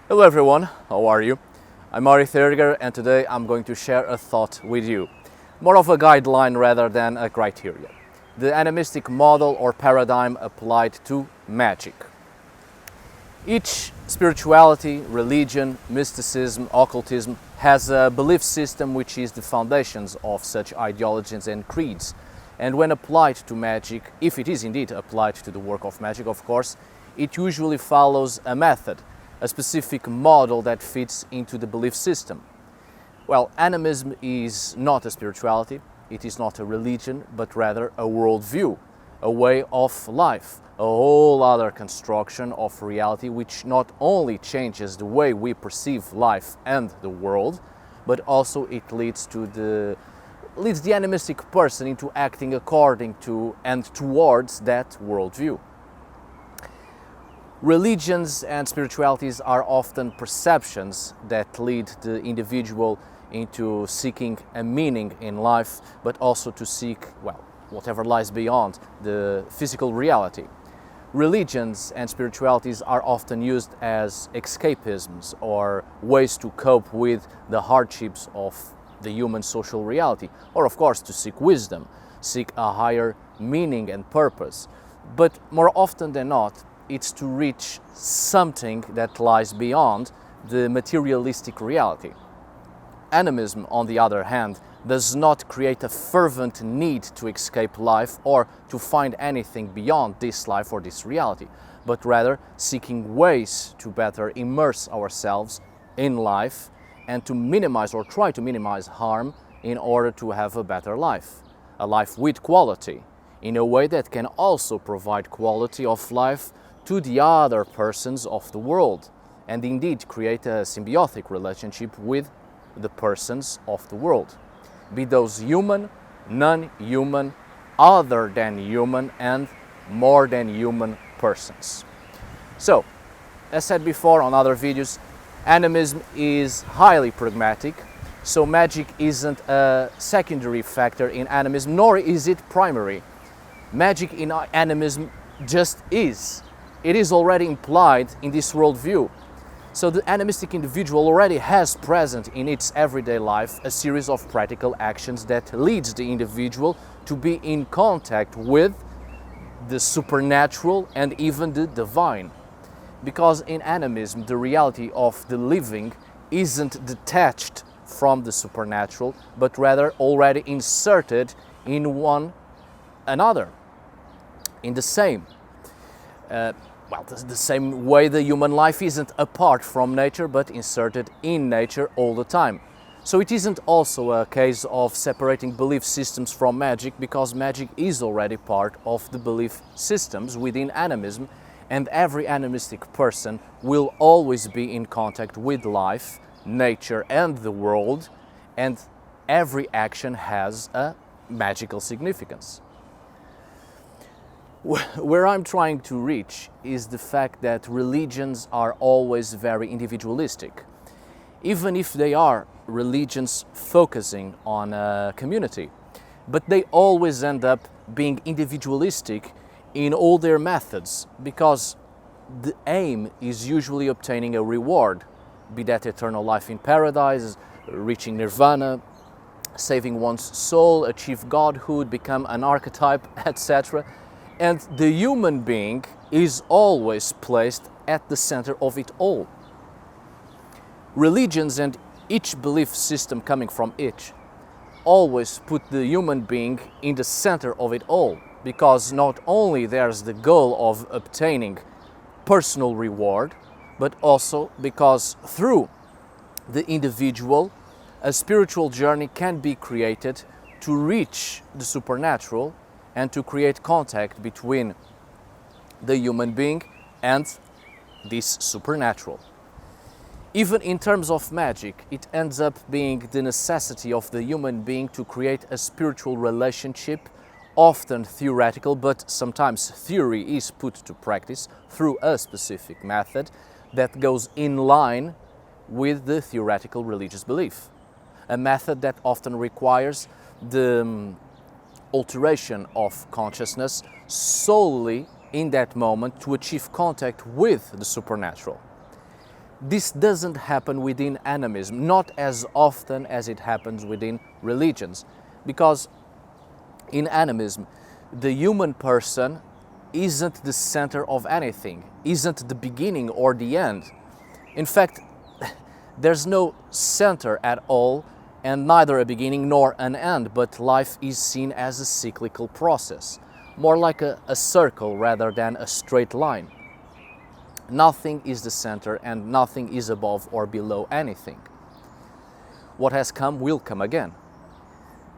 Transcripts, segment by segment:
Hello everyone, how are you? I'm Ari Thurger and today I'm going to share a thought with you. More of a guideline rather than a criteria. The animistic model or paradigm applied to magic. Each spirituality, religion, mysticism, occultism has a belief system which is the foundations of such ideologies and creeds. And when applied to magic, if it is indeed applied to the work of magic, of course, it usually follows a method, a specific model that fits into the belief system. Well, animism is not a spirituality, it is not a religion, but rather a worldview, a way of life, a whole other construction of reality which not only changes the way we perceive life and the world, but also it leads the animistic person into acting according to and towards that worldview. Religions and spiritualities are often perceptions that lead the individual into seeking a meaning in life, but also to seek, well, whatever lies beyond the physical reality. Religions and spiritualities are often used as escapisms or ways to cope with the hardships of the human social reality, or of course to seek wisdom, seek a higher meaning and purpose. But more often than not, it's to reach something that lies beyond the materialistic reality. Animism, on the other hand, does not create a fervent need to escape life or to find anything beyond this life or this reality, but rather seeking ways to better immerse ourselves in life and to minimize or try to minimize harm in order to have a better life, a life with quality, in a way that can also provide quality of life to the other persons of the world, and indeed create a symbiotic relationship with the persons of the world, be those human, non-human, other than human, and more than human persons. So, as said before on other videos, animism is highly pragmatic, so magic isn't a secondary factor in animism, nor is it primary. Magic in animism just is. It is already implied in this worldview. So the animistic individual already has present in its everyday life a series of practical actions that leads the individual to be in contact with the supernatural and even the divine. Because in animism, the reality of the living isn't detached from the supernatural, but rather already inserted in one another, in the same. The same way the human life isn't apart from nature, but inserted in nature all the time. So it isn't also a case of separating belief systems from magic, because magic is already part of the belief systems within animism, and every animistic person will always be in contact with life, nature and the world, and every action has a magical significance. Where I'm trying to reach is the fact that religions are always very individualistic. Even if they are religions focusing on a community, but they always end up being individualistic in all their methods, because the aim is usually obtaining a reward, be that eternal life in paradise, reaching nirvana, saving one's soul, achieve godhood, become an archetype, etc. And the human being is always placed at the center of it all. Religions and each belief system coming from each always put the human being in the center of it all, because not only there's the goal of obtaining personal reward, but also because through the individual, a spiritual journey can be created to reach the supernatural and to create contact between the human being and this supernatural. Even in terms of magic, it ends up being the necessity of the human being to create a spiritual relationship, often theoretical, but sometimes theory is put to practice through a specific method that goes in line with the theoretical religious belief. A method that often requires the alteration of consciousness solely in that moment to achieve contact with the supernatural. This doesn't happen within animism, not as often as it happens within religions, because in animism, the human person isn't the center of anything, isn't the beginning or the end. In fact, there's no center at all, and neither a beginning nor an end, but life is seen as a cyclical process, more like a circle rather than a straight line. Nothing is the center and nothing is above or below anything. What has come will come again.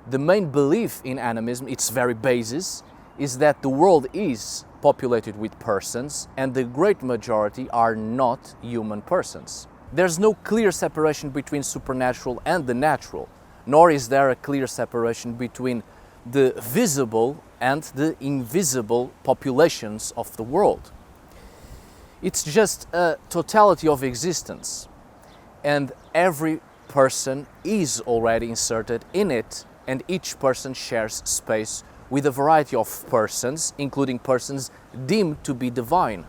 The main belief in animism, its very basis, is that the world is populated with persons and the great majority are not human persons. There's no clear separation between supernatural and the natural, nor is there a clear separation between the visible and the invisible populations of the world. It's just a totality of existence, and every person is already inserted in it, and each person shares space with a variety of persons, including persons deemed to be divine.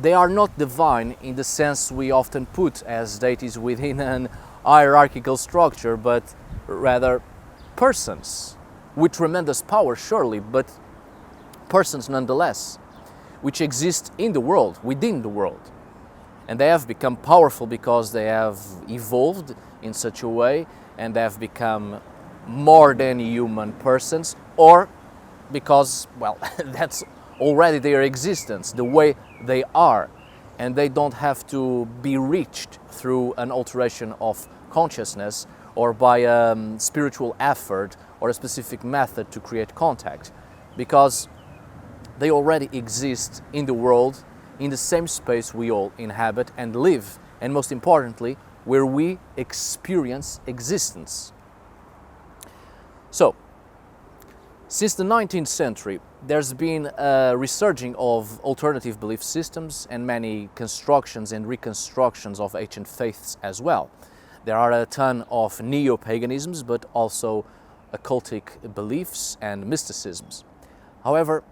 They are not divine in the sense we often put as deities within an hierarchical structure, but rather persons, with tremendous power surely, but persons nonetheless, which exist in the world, within the world. And they have become powerful because they have evolved in such a way and they have become more than human persons, or because, well, that's already their existence, the way they are, and they don't have to be reached through an alteration of consciousness or by a spiritual effort or a specific method to create contact, because they already exist in the world, in the same space we all inhabit and live, and most importantly, where we experience existence. So, since the 19th century, there's been a resurging of alternative belief systems and many constructions and reconstructions of ancient faiths as well. There are a ton of neo-paganisms, but also occultic beliefs and mysticisms. However,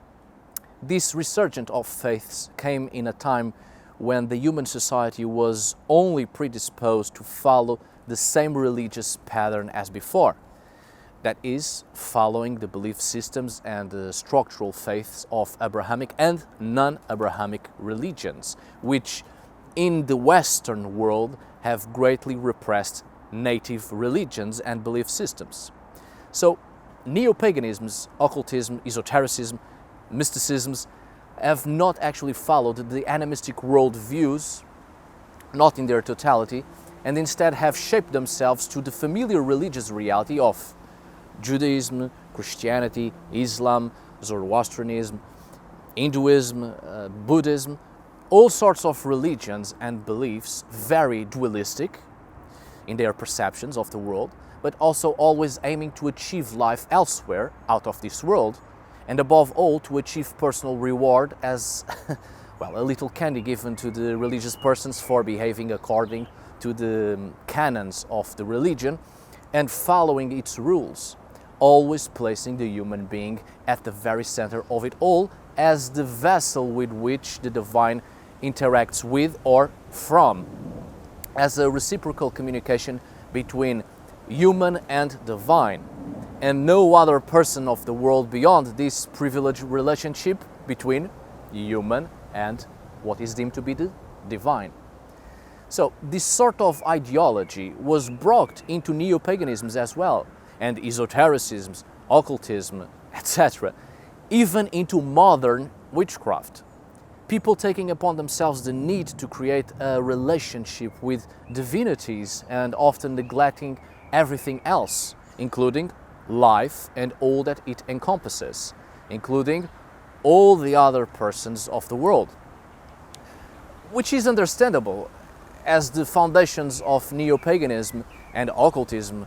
this resurgence of faiths came in a time when the human society was only predisposed to follow the same religious pattern as before. That is, following the belief systems and the structural faiths of Abrahamic and non-Abrahamic religions, which in the Western world have greatly repressed native religions and belief systems. So, neo-paganisms, occultism, esotericism, mysticisms have not actually followed the animistic worldviews, not in their totality, and instead have shaped themselves to the familiar religious reality of Judaism, Christianity, Islam, Zoroastrianism, Hinduism, Buddhism, all sorts of religions and beliefs, very dualistic in their perceptions of the world, but also always aiming to achieve life elsewhere, out of this world, and above all to achieve personal reward as, well, a little candy given to the religious persons for behaving according to the canons of the religion and following its rules, always placing the human being at the very center of it all as the vessel with which the divine interacts with or from, as a reciprocal communication between human and divine, and no other person of the world beyond this privileged relationship between human and what is deemed to be the divine. So this sort of ideology was brought into neo-paganisms as well, and esotericisms, occultism, etc., even into modern witchcraft. People taking upon themselves the need to create a relationship with divinities and often neglecting everything else, including life and all that it encompasses, including all the other persons of the world. Which is understandable, as the foundations of neo-paganism and occultism,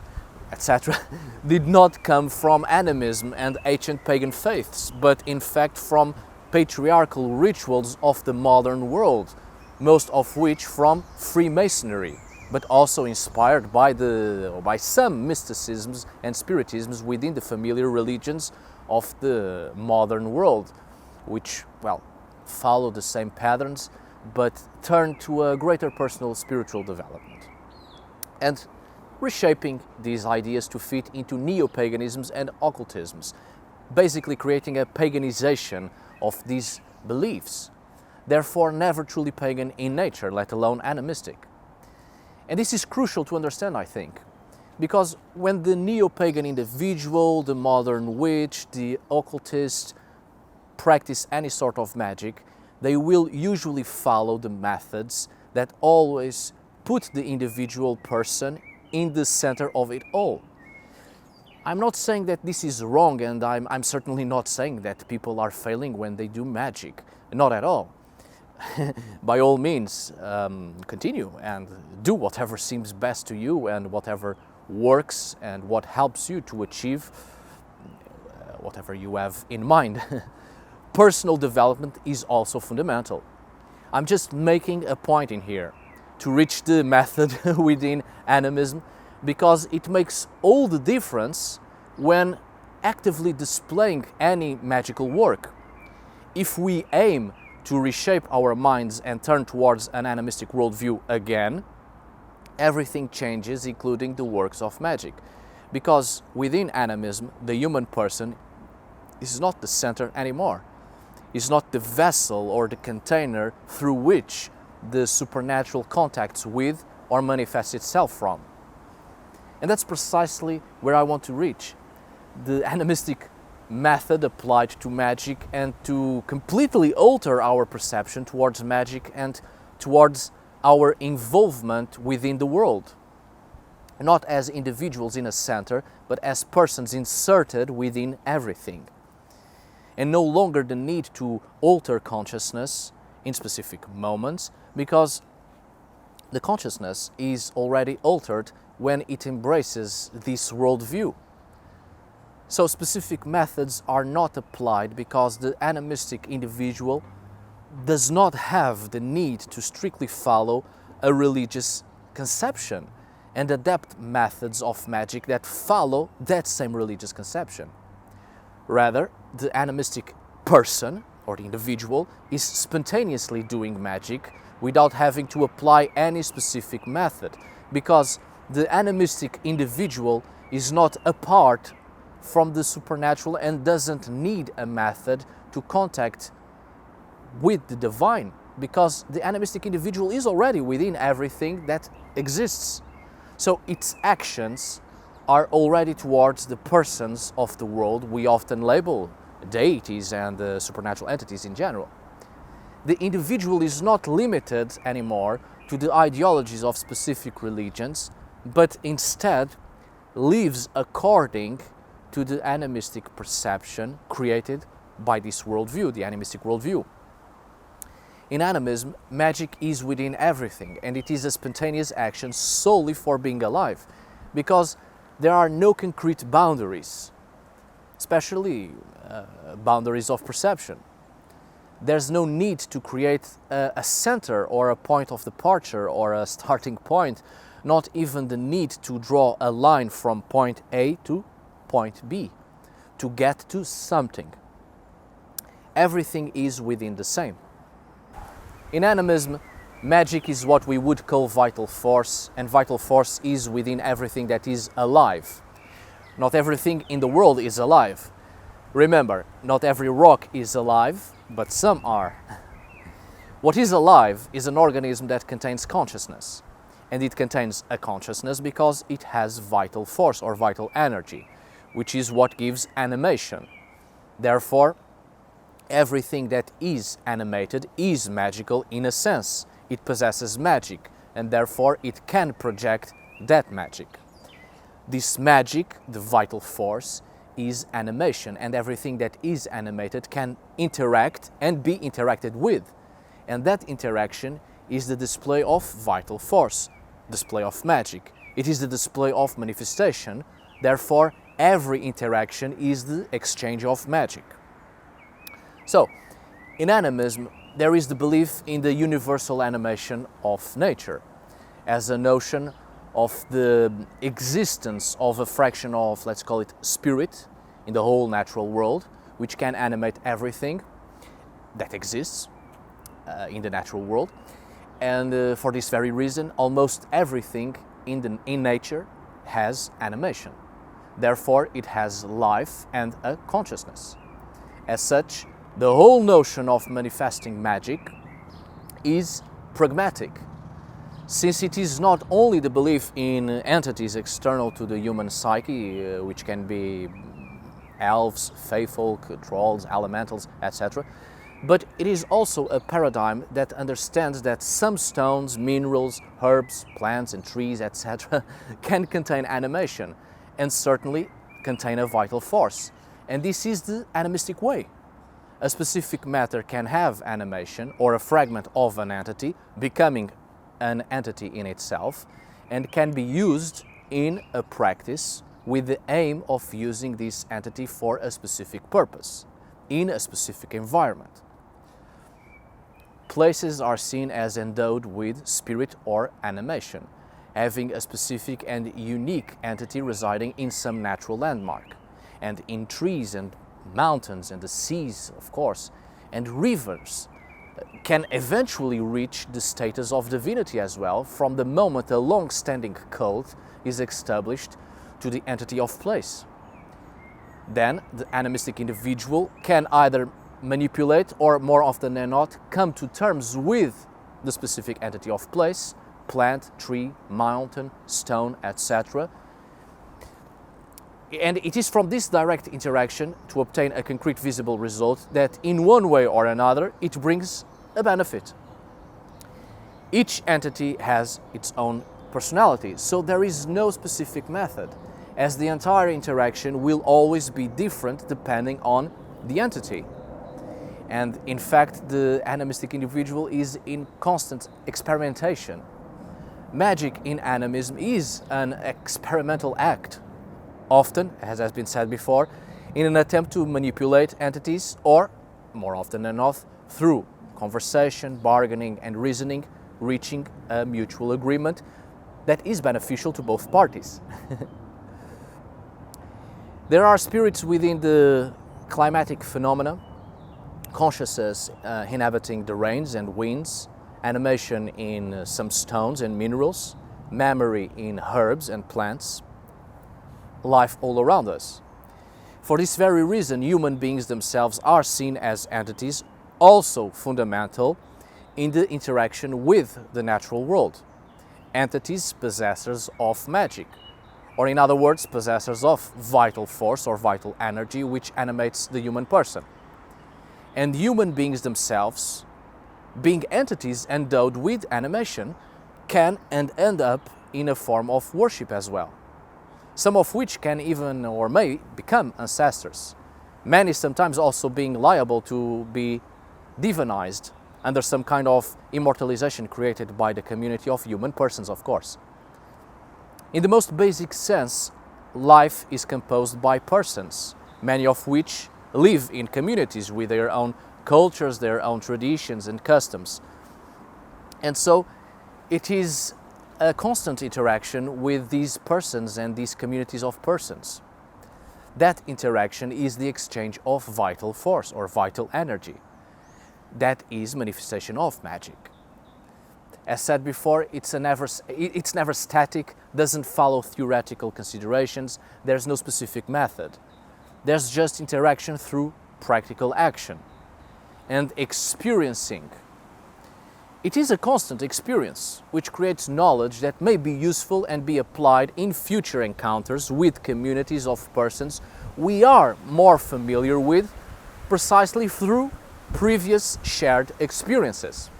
etc., did not come from animism and ancient pagan faiths, but in fact from patriarchal rituals of the modern world, most of which from Freemasonry, but also inspired by some mysticisms and spiritisms within the familiar religions of the modern world, which, well, follow the same patterns but turn to a greater personal spiritual development. And reshaping these ideas to fit into neo-paganisms and occultisms, basically creating a paganization of these beliefs, therefore never truly pagan in nature, let alone animistic. And this is crucial to understand, I think, because when the neo-pagan individual, the modern witch, the occultist practice any sort of magic, they will usually follow the methods that always put the individual person in the center of it all. I'm not saying that this is wrong, and I'm certainly not saying that people are failing when they do magic. Not at all. By all means, continue and do whatever seems best to you and whatever works and what helps you to achieve whatever you have in mind. Personal development is also fundamental. I'm just making a point in here to reach the method within animism, because it makes all the difference when actively displaying any magical work. If we aim to reshape our minds and turn towards an animistic worldview again, everything changes, including the works of magic. Because within animism, the human person is not the center anymore. Is not the vessel or the container through which the supernatural contacts with or manifests itself from. And that's precisely where I want to reach. The animistic method applied to magic, and to completely alter our perception towards magic and towards our involvement within the world. Not as individuals in a center, but as persons inserted within everything. And no longer the need to alter consciousness in specific moments, because the consciousness is already altered when it embraces this worldview. So specific methods are not applied because the animistic individual does not have the need to strictly follow a religious conception and adapt methods of magic that follow that same religious conception. Rather, the animistic person or the individual is spontaneously doing magic without having to apply any specific method, because the animistic individual is not apart from the supernatural and doesn't need a method to contact with the divine, because the animistic individual is already within everything that exists. So its actions are already towards the persons of the world we often label deities and supernatural entities in general. The individual is not limited anymore to the ideologies of specific religions, but instead lives according to the animistic perception created by this worldview, the animistic worldview. In animism, magic is within everything, and it is a spontaneous action solely for being alive, because there are no concrete boundaries, especially boundaries of perception. There's no need to create a center or a point of departure or a starting point, not even the need to draw a line from point A to point B to get to something. Everything is within the same. In animism, magic is what we would call vital force, and vital force is within everything that is alive. Not everything in the world is alive. Remember, not every rock is alive, but some are. What is alive is an organism that contains consciousness. And it contains a consciousness because it has vital force or vital energy, which is what gives animation. Therefore, everything that is animated is magical in a sense. It possesses magic, and therefore it can project that magic. This magic, the vital force, is animation, and everything that is animated can interact and be interacted with. And that interaction is the display of vital force, display of magic. It is the display of manifestation. Therefore, every interaction is the exchange of magic. So, in animism, there is the belief in the universal animation of nature as a notion of the existence of a fraction of, let's call it, spirit in the whole natural world, which can animate everything that exists. in the natural world. And for this very reason, almost everything in nature has animation. Therefore, it has life and a consciousness. As such, the whole notion of manifesting magic is pragmatic, since it is not only the belief in entities external to the human psyche, which can be elves, fae folk, trolls, elementals, etc., but it is also a paradigm that understands that some stones, minerals, herbs, plants and trees, etc. can contain animation and certainly contain a vital force. And this is the animistic way. A specific matter can have animation or a fragment of an entity becoming an entity in itself and can be used in a practice with the aim of using this entity for a specific purpose in a specific environment. Places are seen as endowed with spirit or animation, having a specific and unique entity residing in some natural landmark, and in trees and mountains and the seas, of course, and rivers can eventually reach the status of divinity as well from the moment a long-standing cult is established to the entity of place. Then the animistic individual can either manipulate or, more often than not, come to terms with the specific entity of place, plant, tree, mountain, stone, etc. And it is from this direct interaction to obtain a concrete visible result that in one way or another it brings a benefit. Each entity has its own personality, so there is no specific method, as the entire interaction will always be different depending on the entity. And in fact, the animistic individual is in constant experimentation. Magic in animism is an experimental act, often, as has been said before, in an attempt to manipulate entities or, more often than not, through conversation, bargaining and reasoning, reaching a mutual agreement that is beneficial to both parties. There are spirits within the climatic phenomena, consciousness inhabiting the rains and winds, animation in some stones and minerals, memory in herbs and plants, life all around us. For this very reason, human beings themselves are seen as entities also fundamental in the interaction with the natural world, entities possessors of magic, or in other words, possessors of vital force or vital energy which animates the human person. And human beings themselves, being entities endowed with animation, can and end up in a form of worship as well, some of which can even or may become ancestors, many sometimes also being liable to be divinized under some kind of immortalization created by the community of human persons, of course. In the most basic sense, life is composed by persons, many of which live in communities with their own cultures, their own traditions and customs. And so it is a constant interaction with these persons and these communities of persons. That interaction is the exchange of vital force or vital energy. That is manifestation of magic. As said before, it's never static, doesn't follow theoretical considerations, there's no specific method. There's just interaction through practical action and experiencing. It is a constant experience which creates knowledge that may be useful and be applied in future encounters with communities of persons we are more familiar with precisely through previous shared experiences.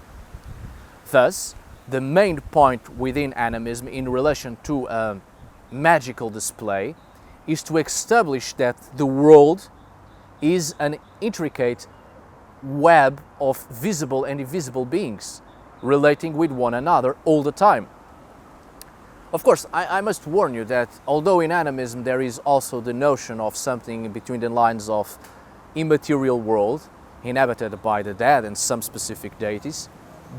Thus, the main point within animism in relation to a magical display is to establish that the world is an intricate web of visible and invisible beings relating with one another all the time. Of course, I must warn you that although in animism there is also the notion of something between the lines of immaterial world inhabited by the dead and some specific deities,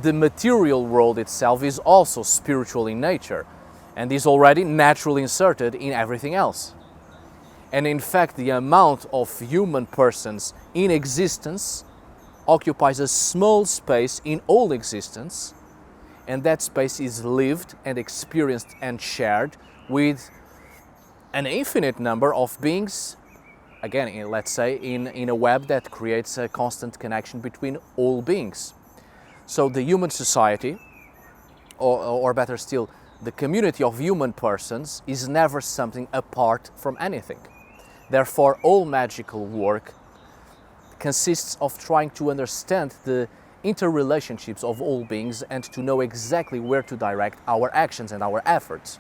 the material world itself is also spiritual in nature and is already naturally inserted in everything else. And in fact, the amount of human persons in existence occupies a small space in all existence, and that space is lived and experienced and shared with an infinite number of beings, again, let's say, in a web that creates a constant connection between all beings. So the human society, or better still, the community of human persons is never something apart from anything. Therefore, all magical work consists of trying to understand the interrelationships of all beings and to know exactly where to direct our actions and our efforts.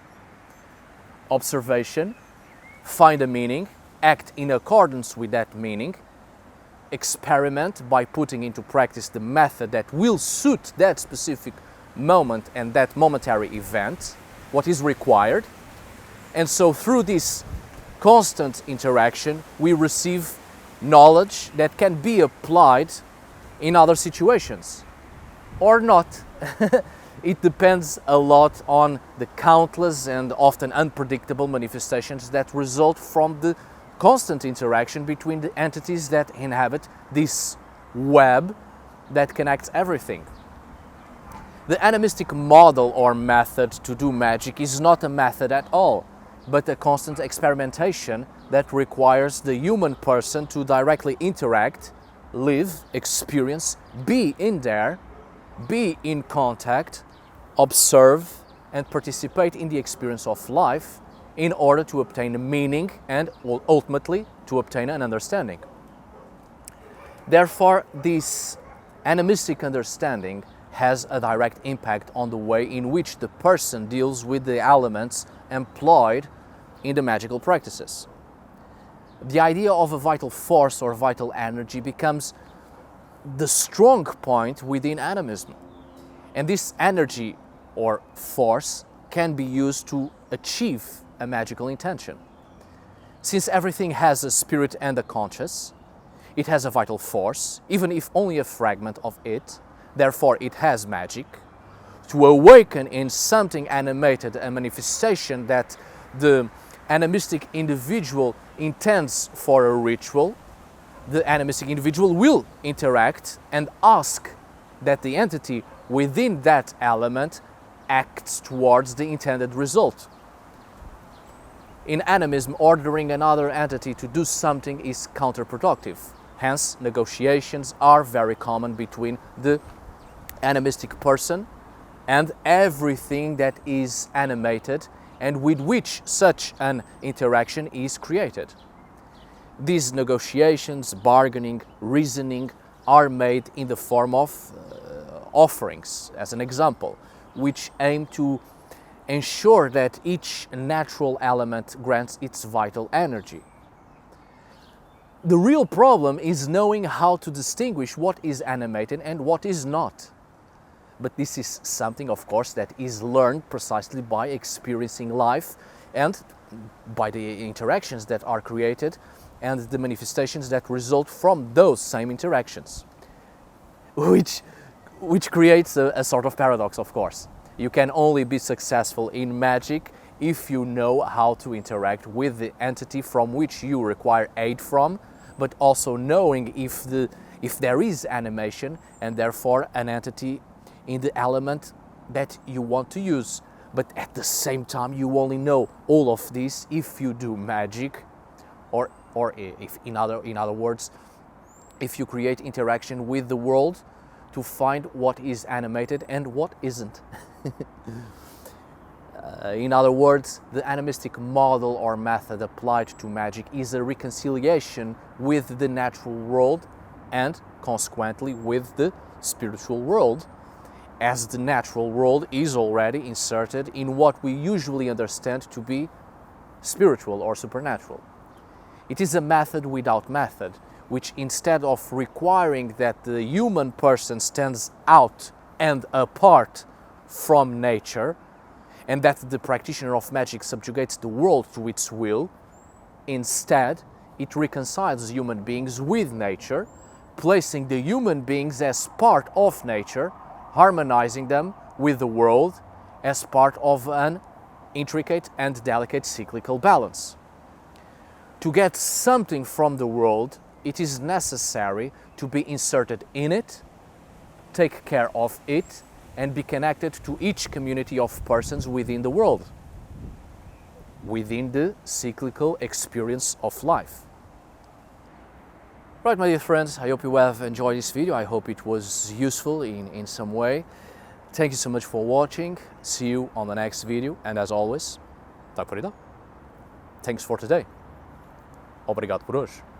Observation, find a meaning, act in accordance with that meaning, experiment by putting into practice the method that will suit that specific moment and that momentary event, what is required. And so through this constant interaction, we receive knowledge that can be applied in other situations or not. It depends a lot on the countless and often unpredictable manifestations that result from the constant interaction between the entities that inhabit this web that connects everything. The animistic model or method to do magic is not a method at all, but a constant experimentation that requires the human person to directly interact, live, experience, be in there, be in contact, observe and participate in the experience of life in order to obtain a meaning and ultimately to obtain an understanding. Therefore, this animistic understanding has a direct impact on the way in which the person deals with the elements employed in the magical practices. The idea of a vital force or vital energy becomes the strong point within animism. And this energy or force can be used to achieve a magical intention. Since everything has a spirit and a conscious, it has a vital force, even if only a fragment of it. Therefore, it has magic. To awaken in something animated a manifestation that the animistic individual intends for a ritual, the animistic individual will interact and ask that the entity within that element acts towards the intended result. In animism, ordering another entity to do something is counterproductive. Hence, negotiations are very common between the animistic person and everything that is animated and with which such an interaction is created. These negotiations, bargaining, reasoning are made in the form of offerings, as an example, which aim to ensure that each natural element grants its vital energy. The real problem is knowing how to distinguish what is animated and what is not. But this is something, of course, that is learned precisely by experiencing life and by the interactions that are created and the manifestations that result from those same interactions, which creates a sort of paradox, of course. You can only be successful in magic if you know how to interact with the entity from which you require aid from, but also knowing if there is animation and therefore an entity in the element that you want to use. But at the same time, you only know all of this if you do magic, or if in other words, if you create interaction with the world to find what is animated and what isn't. In other words, the animistic model or method applied to magic is a reconciliation with the natural world and consequently with the spiritual world, as the natural world is already inserted in what we usually understand to be spiritual or supernatural. It is a method without method, which instead of requiring that the human person stands out and apart from nature, and that the practitioner of magic subjugates the world to its will, instead it reconciles human beings with nature, placing the human beings as part of nature, harmonizing them with the world as part of an intricate and delicate cyclical balance. To get something from the world, it is necessary to be inserted in it, take care of it, and be connected to each community of persons within the world, within the cyclical experience of life. Right, my dear friends, I hope you have enjoyed this video. I hope it was useful in some way. Thank you so much for watching. See you on the next video. And as always, tack för idag. Thanks for today. Obrigado por hoje.